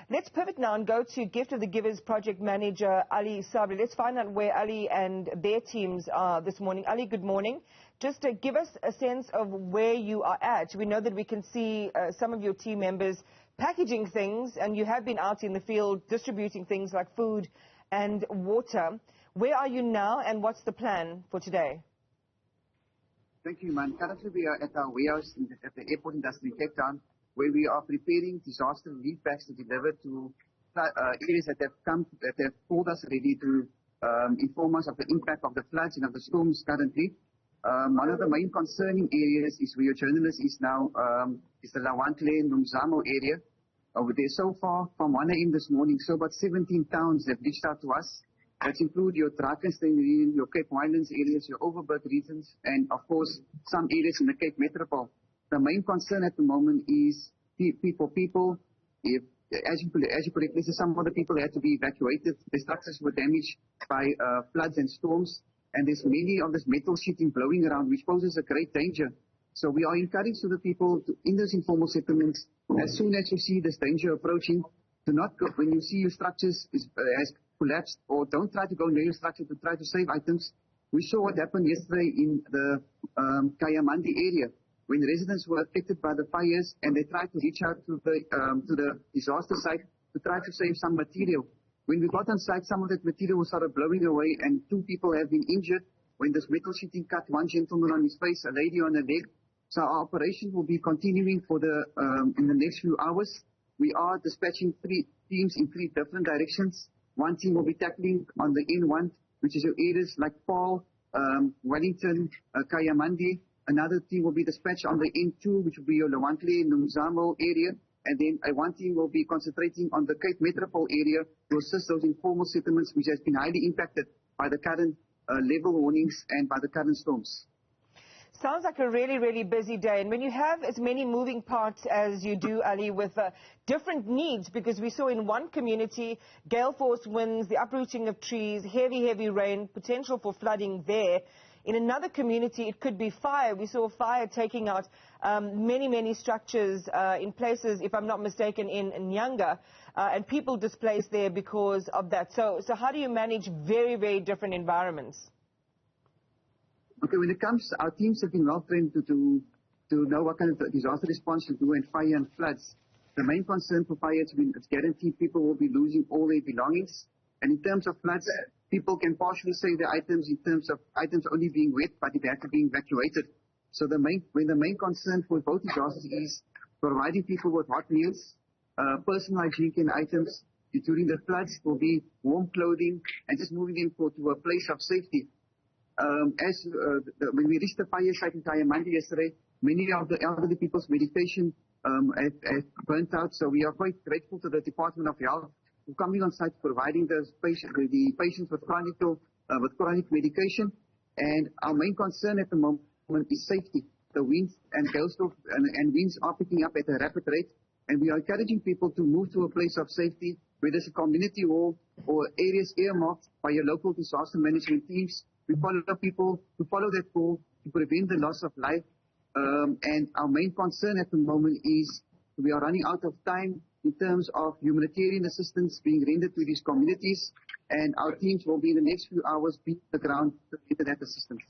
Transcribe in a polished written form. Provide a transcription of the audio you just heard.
Let's pivot now and go to Gift of the Givers project manager Ali Sablay. Let's find out where Ali and their teams are this morning. Ali, good morning. Just give us a sense of where you are at. We know that we can see some of your team members packaging things, and you have been out in the field distributing things like food and water. Where are you now, and what's the plan for today? Thank you, man. Currently, we are at our warehouse at the airport industry in Cape Town, where we are preparing disaster relief packs to deliver to areas that have called us already to inform us of the impact of the floods and of the storms currently. One of the main concerning areas is where your journalist is now, is the Newzroom area. Over there so far, from 1 a.m. this morning, so about 17 towns have reached out to us. That include your Drakensberg region, your Cape Winelands areas, your Overberg regions, and of course, some areas in the Cape Metropole. The main concern at the moment is people. If, as you correctly said, some of the people had to be evacuated. The structures were damaged by floods and storms, and there's many of this metal sheeting blowing around, which poses a great danger. So we are encouraging the people in those informal settlements, as soon as you see this danger approaching, to not go, when you see your structures has collapsed, or don't try to go near your structure to try to save items. We saw what happened yesterday in the Kayamandi area, when residents were affected by the fires and they tried to reach out to the disaster site to try to save some material. When we got on site, some of that material started blowing away, and 2 people have been injured when this metal sheeting cut one gentleman on his face, a lady on the leg. So our operation will be continuing for in the next few hours. We are dispatching 3 teams in 3 different directions. One team will be tackling on the N1, which is your areas like Paul, Wellington, Kayamandi. Another team will be dispatched on the N2, which will be your Newzroom area. And then one team will be concentrating on the Cape Metropole area to assist those informal settlements which has been highly impacted by the current level warnings and by the current storms. Sounds like a really, really busy day. And when you have as many moving parts as you do, Ali, with different needs, because we saw in one community, gale force winds, the uprooting of trees, heavy, heavy rain, potential for flooding there. In another community, it could be fire. We saw fire taking out many, many structures in places, if I'm not mistaken, in Nyanga, and people displaced there because of that. So how do you manage very, very different environments? Okay, when it comes, our teams have been well trained to know what kind of disaster response to do in fire and floods. The main concern for fire has been it's guaranteed people will be losing all their belongings. And in terms of floods, people can partially save their items in terms of items only being wet, but it had to be evacuated. So the main concern for both disasters is providing people with hot meals, personal hygiene items. During the floods will be warm clothing and just moving them to a place of safety. When we reached the fire site in Kayamandi yesterday, many of the elderly people's medication have burnt out. So we are quite grateful to the Department of Health for coming on site, providing the patients with chronic medication. And our main concern at the moment is safety. The winds and hailstorms and winds are picking up at a rapid rate, and we are encouraging people to move to a place of safety, where there's a community hall or areas earmarked by your local disaster management teams. We follow people to follow that call to prevent the loss of life. And our main concern at the moment is we are running out of time in terms of humanitarian assistance being rendered to these communities, and our teams will be in the next few hours be on the ground to render that assistance.